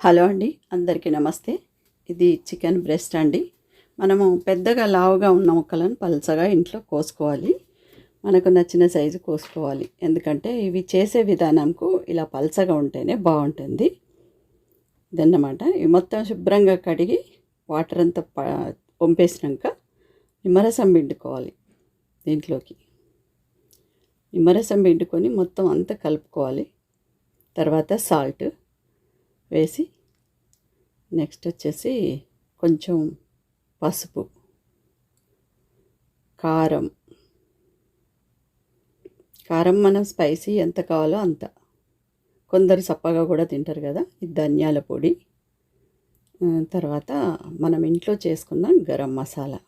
Hello అండి, అందరికీ నమస్తే. ఇది చికెన్ బ్రెస్ట్ అండి. మనము పెద్దగా లావుగా ఉన్న ముక్కలను పల్చగా ఇంట్లో కోసుకోవాలి. మనకు నచ్చిన సైజు కోసుకోవాలి. ఎందుకంటే ఇవి చేసే విధానంకు ఇలా పల్చగా ఉంటేనే బాగుంటుంది. ఇదన్నమాట. ఇవి మొత్తం శుభ్రంగా కడిగి వాటర్ అంతా వంపేసినాక నిమ్మరసం పిండుకోవాలి. దీంట్లోకి నిమ్మరసం పిండుకొని మొత్తం అంతా కలుపుకోవాలి. తర్వాత సాల్ట్ వేసి నెక్స్ట్ వచ్చేసి కొంచెం పసుపు, కారం మనం స్పైసీ ఎంత కావాలో అంత. కొందరు సప్పగా కూడా తింటారు కదా. ఇది ధనియాల పొడి, తర్వాత మనం ఇంట్లో చేసుకున్న గరం మసాలా,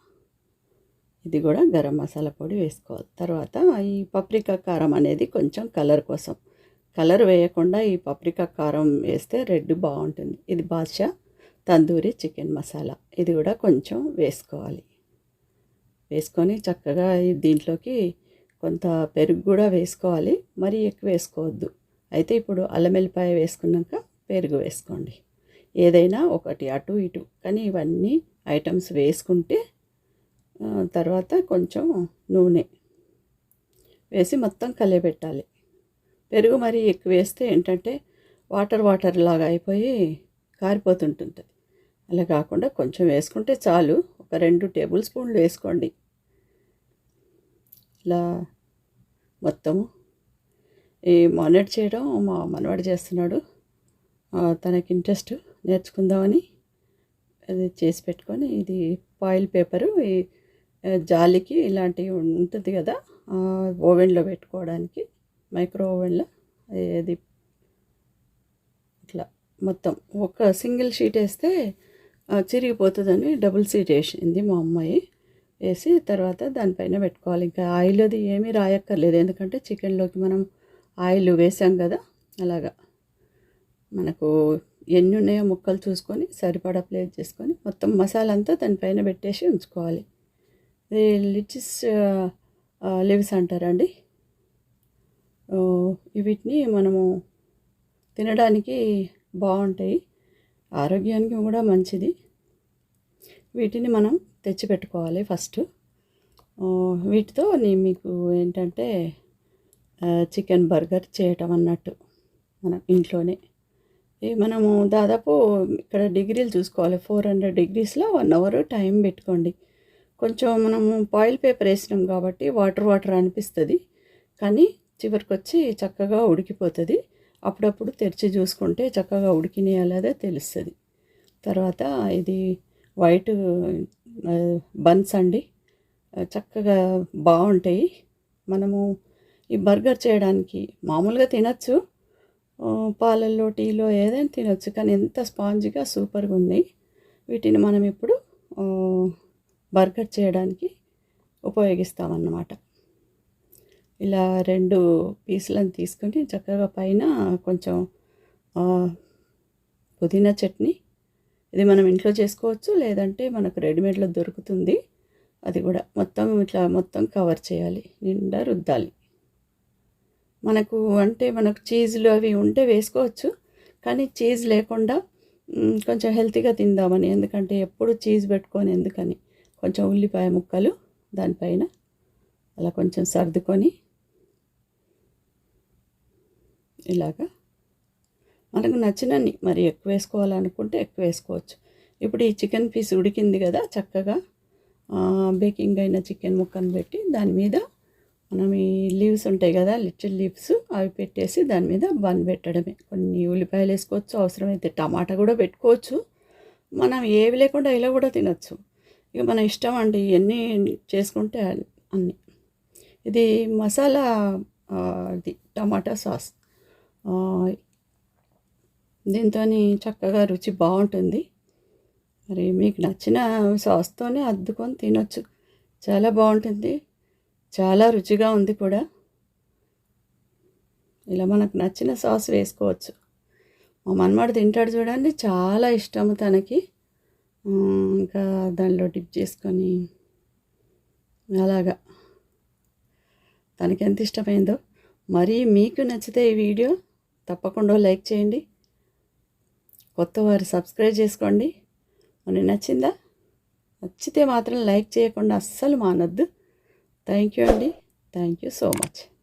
ఇది కూడా గరం మసాలా పొడి వేసుకోవాలి. తర్వాత ఈ పప్రికా కారం అనేది కొంచెం కలర్ కోసం, కలర్ వేయకుండా ఈ పప్రికా కారం వేస్తే రెడ్ బాగుంటుంది. ఇది బాద్షా తందూరి చికెన్ మసాలా, ఇది కూడా కొంచెం వేసుకోవాలి. వేసుకొని చక్కగా దీంట్లోకి కొంత పెరుగు కూడా వేసుకోవాలి. మరీ ఎక్కువ వేసుకోవద్దు. అయితే ఇప్పుడు అల్లం వెల్లిపాయ వేసుకున్నాక పెరుగు వేసుకోండి. ఏదైనా ఒకటి అటు ఇటు, కానీ ఇవన్నీ ఐటమ్స్ వేసుకుంటే తర్వాత కొంచెం నూనె వేసి మొత్తం కలియబెట్టాలి. పెరుగు మరీ ఎక్కువ వేస్తే ఏంటంటే వాటర్ లాగా అయిపోయి కారిపోతుంటుంది. అలా కాకుండా కొంచెం వేసుకుంటే చాలు. ఒక 2 టేబుల్ స్పూన్లు వేసుకోండి. ఇలా మొత్తము ఈ మానిటర్ చేయడం మా మనవాడు చేస్తున్నాడు. తనకి ఇంట్రెస్ట్, నేర్చుకుందామని అది చేసి పెట్టుకొని, ఇది ఫాయిల్ పేపరు, ఈ జాలికి ఇలాంటివి ఉంటుంది కదా, ఓవెన్లో పెట్టుకోవడానికి, మైక్రో ఓవెన్లో. అది ఇట్లా మొత్తం ఒక సింగిల్ షీట్ వేస్తే చిరిగిపోతుందని డబుల్ షీట్ వేసింది మా అమ్మాయి. వేసి తర్వాత దానిపైన పెట్టుకోవాలి. ఇంకా ఆయిల్ అది ఏమీ రాయక్కర్లేదు, ఎందుకంటే చికెన్లోకి మనం ఆయిల్ వేసాం కదా. అలాగా మనకు ఎన్ని ఉన్నాయో ముక్కలు చూసుకొని సరిపడా ప్లేట్ చేసుకొని మొత్తం మసాలా అంతా దానిపైన పెట్టేసి ఉంచుకోవాలి. ఇది లిటిస్ లీవ్స్ అంటారండి. వీటిని మనము తినడానికి బాగుంటాయి, ఆరోగ్యానికి కూడా మంచిది. వీటిని మనం తెచ్చిపెట్టుకోవాలి ఫస్ట్. వీటితో మీకు ఏంటంటే చికెన్ బర్గర్ చేయటం అన్నట్టు మనం ఇంట్లోనే. మనము దాదాపు ఇక్కడ డిగ్రీలు చూసుకోవాలి. 400 డిగ్రీస్లో 1 అవర్ టైం పెట్టుకోండి. కొంచెం మనము ఫాయిల్ పేపర్ వేసినాం కాబట్టి వాటర్ అనిపిస్తుంది, కానీ చివరికి వచ్చి చక్కగా ఉడికిపోతుంది. అప్పుడప్పుడు తెరిచి చూసుకుంటే చక్కగా ఉడికినాయా లేదా తెలుస్తుంది. తర్వాత ఇది వైట్ బన్స్ అండి, చక్కగా బాగుంటాయి. మనము ఈ బర్గర్ చేయడానికి మామూలుగా తినచ్చు, పాలల్లో టీలో ఏదైనా తినచ్చు, కానీ ఎంత స్పాంజిగా సూపర్గా ఉన్నాయి. వీటిని మనం ఇప్పుడు బర్గర్ చేయడానికి ఉపయోగిస్తామన్నమాట. ఇలా 2 పీసులను తీసుకొని చక్కగా పైన కొంచెం పుదీనా చట్నీ, ఇది మనం ఇంట్లో చేసుకోవచ్చు, లేదంటే మనకు రెడీమేడ్లో దొరుకుతుంది. అది కూడా మొత్తం ఇట్లా మొత్తం కవర్ చేయాలి, నిండా రుద్దాలి. మనకు చీజ్లు అవి ఉంటే వేసుకోవచ్చు, కానీ చీజ్ లేకుండా కొంచెం హెల్తీగా తిందామని, ఎందుకంటే ఎప్పుడు చీజ్ పెట్టుకొని ఎందుకని కొంచెం ఉల్లిపాయ ముక్కలు దానిపైన అలా కొంచెం సర్దుకొని ఇలాగా మనకు నచ్చినన్ని, మరి ఎక్కువ వేసుకోవాలనుకుంటే ఎక్కువ వేసుకోవచ్చు. ఇప్పుడు ఈ చికెన్ పీస్ ఉడికింది కదా, చక్కగా బేకింగ్ అయిన చికెన్ ముక్కను పెట్టి దాని మీద మనం ఈ లీవ్స్ ఉంటాయి కదా, లిటిల్ లీవ్స్, అవి పెట్టేసి దాని మీద బన్ పెట్టడమే. కొన్ని ఉల్లిపాయలు వేసుకోవచ్చు, అవసరమైతే టమాటా కూడా పెట్టుకోవచ్చు. మనం ఏవి లేకుండా ఇలా కూడా తినచ్చు. ఇక మన ఇష్టం అండి, ఎన్ని చేసుకుంటే అన్నీ. ఇది మసాలా, ఇది టమాటా సాస్, దీంతో చక్కగా రుచి బాగుంటుంది. మరి మీకు నచ్చిన సాస్తోనే అద్దుకొని తినొచ్చు, చాలా బాగుంటుంది, చాలా రుచిగా ఉంది కూడా. ఇలా మనకు నచ్చిన సాస్ వేసుకోవచ్చు. మా మనవాడు తింటాడు చూడండి, చాలా ఇష్టము తనకి. ఇంకా దానిలో డిప్ చేసుకొని అలాగా తనకి ఎంత ఇష్టమైందో. మరి మీకు నచ్చితే ఈ వీడియో తప్పకుండా లైక్ చేయండి. కొత్తవారు సబ్స్క్రైబ్ చేసుకోండి. మనకి నచ్చిందా? నచ్చితే మాత్రం లైక్ చేయకుండా అస్సలు మానొద్దు. థ్యాంక్ యూ అండి. Thank you so much.